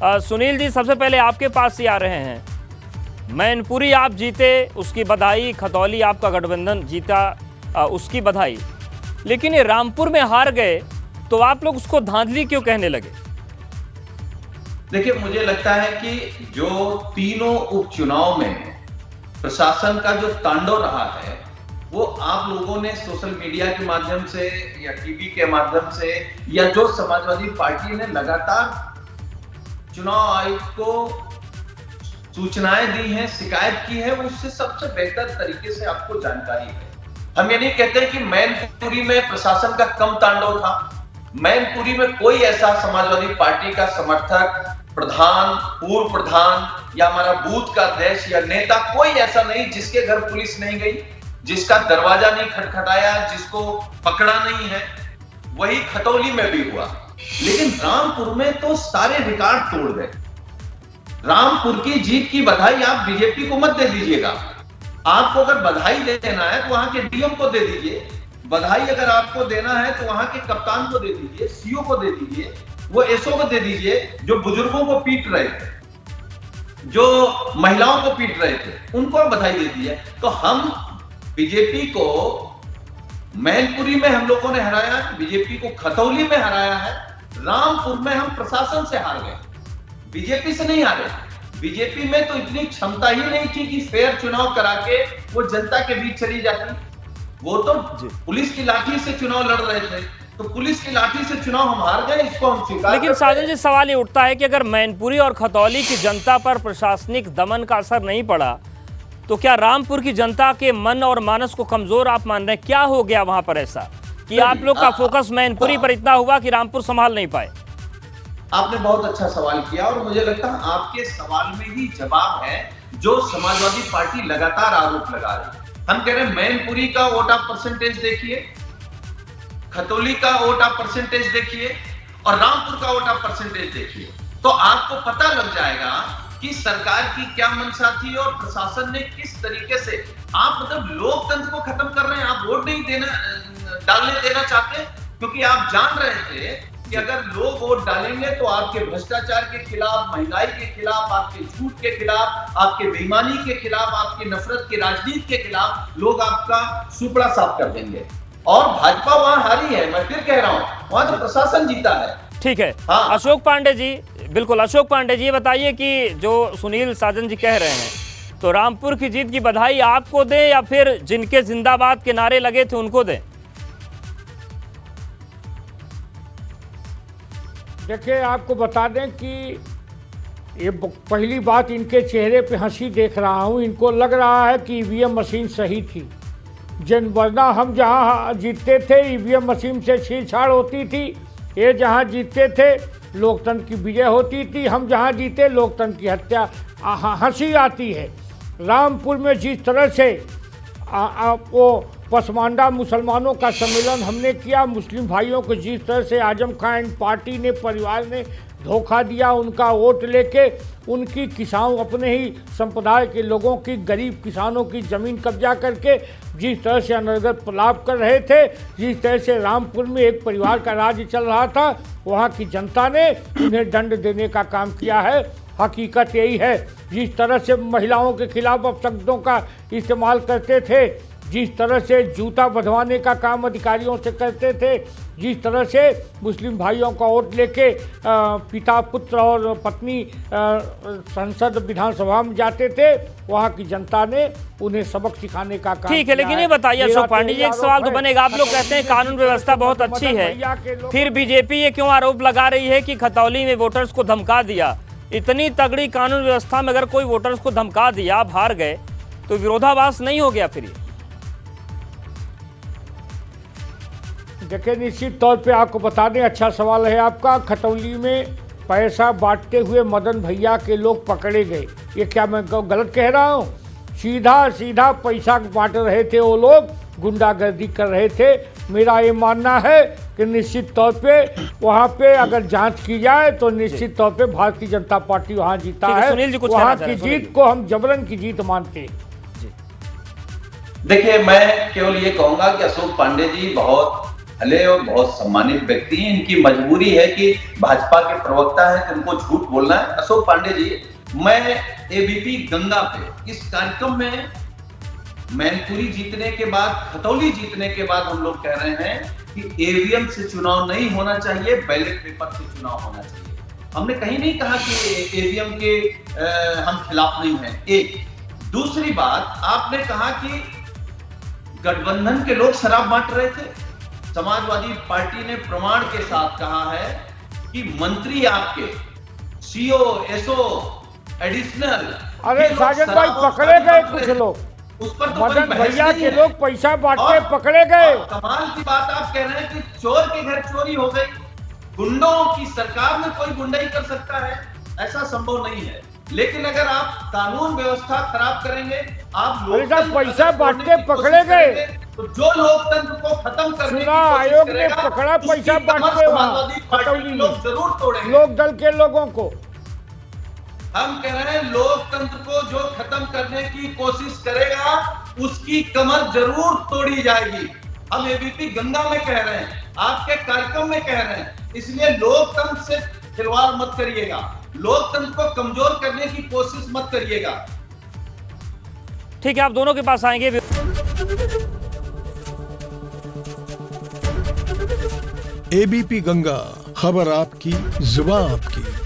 सुनील जी, सबसे पहले आपके पास ही आ रहे हैं। मैनपुरी आप जीते, उसकी बधाई। खतौली आपका गठबंधन जीता, उसकी बधाई। लेकिन ये रामपुर में हार गए तो आप लोग उसको धांधली क्यों कहने लगे? देखिए, मुझे लगता है कि जो तीनों उपचुनाव में प्रशासन का जो तांडव रहा है, वो आप लोगों ने सोशल मीडिया के माध्यम से या टीवी के माध्यम से या जो समाजवादी पार्टी ने लगातार चुनाव आयोग को सूचनाएं दी हैं, शिकायत की है, उससे सबसे बेहतर तरीके से आपको जानकारी है। हम ये नहीं कहते कि मैनपुरी में प्रशासन का कम तांडव था। मैनपुरी में कोई ऐसा समाजवादी पार्टी का समर्थक, प्रधान, पूर्व प्रधान या हमारा बूथ का अध्यक्ष या नेता, कोई ऐसा नहीं जिसके घर पुलिस नहीं गई, जिसका दरवाजा नहीं खटखटाया, जिसको पकड़ा नहीं है। वही खतौली में भी हुआ। लेकिन रामपुर में तो सारे रिकॉर्ड तोड़ गए। रामपुर की जीत की बधाई आप बीजेपी को मत दे दीजिएगा। आपको अगर बधाई देना है तो वहां के डीएम को दे दीजिए। बधाई अगर आपको देना है तो वहां के कप्तान को दे दीजिए, सीओ को दे दीजिए, वो एसओ को दे दीजिए जो बुजुर्गों को पीट रहे थे, जो महिलाओं को पीट रहे थे, उनको बधाई दे दीजिए। तो हम बीजेपी को मैनपुरी में हम लोगों ने हराया, बीजेपी को खतौली में हराया है। रामपुर में हम प्रशासन से हार गए, बीजेपी से नहीं हारे। बीजेपी में तो इतनी क्षमता ही नहीं थी कि फेयर चुनाव करा के वो जनता के बीच चली जाती। वो तो पुलिस की लाठी से चुनाव लड़ रहे थे, तो पुलिस की लाठी से चुनाव हम हार गए, इसको हम स्वीकार। लेकिन साजन जी, सवाल ये उठता है कि अगर मैनपुरी और खतौली की जनता पर प्रशासनिक दमन का असर नहीं पड़ा तो क्या रामपुर की जनता के मन और मानस को कमजोर आप मान रहे हैं? क्या हो गया वहां पर ऐसा कि आप लोग का फोकस मैनपुरी पर इतना हुआ कि रामपुर संभाल नहीं पाए? आपने बहुत अच्छा सवाल किया और मुझे लगता है आपके सवाल में ही जवाब है जो समाजवादी पार्टी लगातार आरोप लगा रही है। हम कह रहे हैं मैनपुरी का वोट आप परसेंटेज देखिए, खतौली का वोट आप परसेंटेज देखिए और रामपुर का वोट आप परसेंटेज देखिए, तो आपको पता लग जाएगा कि सरकार की क्या मंशा थी और प्रशासन ने किस तरीके से, आप मतलब लोकतंत्र को खत्म कर रहे हैं। आप वोट नहीं डालने देना चाहते क्योंकि आप जान रहे थे कि अगर लोग वोट डालेंगे तो आपके भ्रष्टाचार के खिलाफ, महंगाई के खिलाफ, आपके झूठ के खिलाफ, आपके बेईमानी के खिलाफ, आपकी नफरत की राजनीति के खिलाफ लोग आपका सुपड़ा साफ कर देंगे। और भाजपा वहां हारी है, मैं फिर कह रहा हूं, वहां तो प्रशासन जीता है। ठीक है। हाँ। अशोक पांडे जी, बिल्कुल अशोक पांडे जी, ये बताइए कि जो सुनील साजन जी कह रहे हैं, तो रामपुर की जीत की बधाई आपको दें या फिर जिनके जिंदाबाद के नारे लगे थे उनको दें? देखिए, आपको बता दें कि ये पहली बात, इनके चेहरे पे हंसी देख रहा हूँ। इनको लग रहा है कि ईवीएम मशीन सही थी। वरना हम जहाँ जीतते थे ईवीएम मशीन से छेड़छाड़ होती थी, ये जहाँ जीतते थे लोकतंत्र की विजय होती थी, हम जहाँ जीते लोकतंत्र की हत्या। हंसी आती है। रामपुर में जिस तरह से वो पसमानदा मुसलमानों का सम्मेलन हमने किया, मुस्लिम भाइयों को जिस तरह से आजम खान पार्टी ने, परिवार ने धोखा दिया, उनका वोट लेके उनकी किसान, अपने ही संप्रदाय के लोगों की, गरीब किसानों की ज़मीन कब्जा करके जिस तरह से अनर्गल लाभ कर रहे थे, जिस तरह से रामपुर में एक परिवार का राज्य चल रहा था, वहाँ की जनता ने उन्हें दंड देने का काम किया है। हकीकत यही है। जिस तरह से महिलाओं के खिलाफ अपशब्दों का इस्तेमाल करते थे, जिस तरह से जूता बंधवाने का काम अधिकारियों से करते थे, जिस तरह से मुस्लिम भाइयों का वोट लेके पिता, पुत्र और पत्नी संसद, विधानसभा में जाते थे, वहाँ की जनता ने उन्हें सबक सिखाने का काम। ठीक है, लेकिन ये बताइए अशोक पांडे जी, एक सवाल तो बनेगा, आप लोग कहते हैं कानून व्यवस्था बहुत अच्छी है, फिर बीजेपी ये क्यों आरोप लगा रही है कि खतौली में वोटर्स को धमका दिया? इतनी तगड़ी कानून व्यवस्था में अगर कोई वोटर्स को धमका दिया, आप हार गए, तो विरोधाभास नहीं हो गया फिर ये? देखिए, निश्चित तौर पे आपको बता दें, अच्छा सवाल है आपका। खतौली में पैसा बांटते हुए मदन भैया के लोग पकड़े गए। ये क्या मैं गलत कह रहा हूँ? सीधा सीधा पैसा बांट रहे थे वो लोग, गुंडागर्दी कर रहे थे। मेरा ये मानना है कि निश्चित तौर पे वहाँ पे अगर जांच की जाए तो निश्चित तौर पे भारतीय जनता पार्टी वहाँ जीता है। वहाँ की जीत को हम जबरन की जीत मानते हैं। देखिए, मैं केवल ये कहूंगा कि अशोक पांडे जी बहुत भले और बहुत सम्मानित व्यक्ति हैं, इनकी मजबूरी है कि भाजपा के प्रवक्ता है तो उनको झूठ बोलना है। अशोक पांडे जी, मैं एबीपी गंगा पे इस कार्यक्रम में मैनपुरी जीतने के बाद, खतौली जीतने के बाद हम लोग कह रहे हैं कि ईवीएम से चुनाव नहीं होना चाहिए, बैलेट पेपर से चुनाव होना चाहिए। हमने कहीं नहीं कहा कि ईवीएम के हम खिलाफ नहीं हैं। एक दूसरी बात, आपने कहा कि गठबंधन के लोग शराब बांट रहे थे। समाजवादी पार्टी ने प्रमाण के साथ कहा है कि मंत्री आपके सीओ, एसओ, एडिशनल, अरे साजन भाई पकड़े गए कुछ लोग, उस पर तो मदन भैया के लोग पैसा बांटते पकड़े गए। कमाल की बात आप कह रहे हैं कि चोर के घर चोरी हो गई। गुंडों की सरकार में कोई गुंडाई कर सकता है? ऐसा संभव नहीं है। लेकिन अगर आप कानून व्यवस्था खराब करेंगे, आप पैसा बांटते पकड़े गए, तो जो लोकतंत्र को खत्म करने की चुनाव कोशिश आयोग ने करेगा, पकड़ा पैसा उसकी कमर बांटते समाजवादी पार्टी के लोग जरूर तोड़ेंगे। लोक दल के लोगों को हम कह रहे हैं लोकतंत्र को जो खत्म करने की कोशिश करेगा उसकी कमर जरूर तोड़ी जाएगी। हम एबीपी गंगा में कह रहे हैं, आपके कार्यक्रम में कह रहे हैं। इसलिए लोकतंत्र से खिलवाड़ मत करिएगा, लोकतंत्र को कमजोर करने की कोशिश मत करिएगा। ठीक है, आप दोनों के पास आएंगे। एबीपी गंगा, खबर आपकी, जुबान आपकी।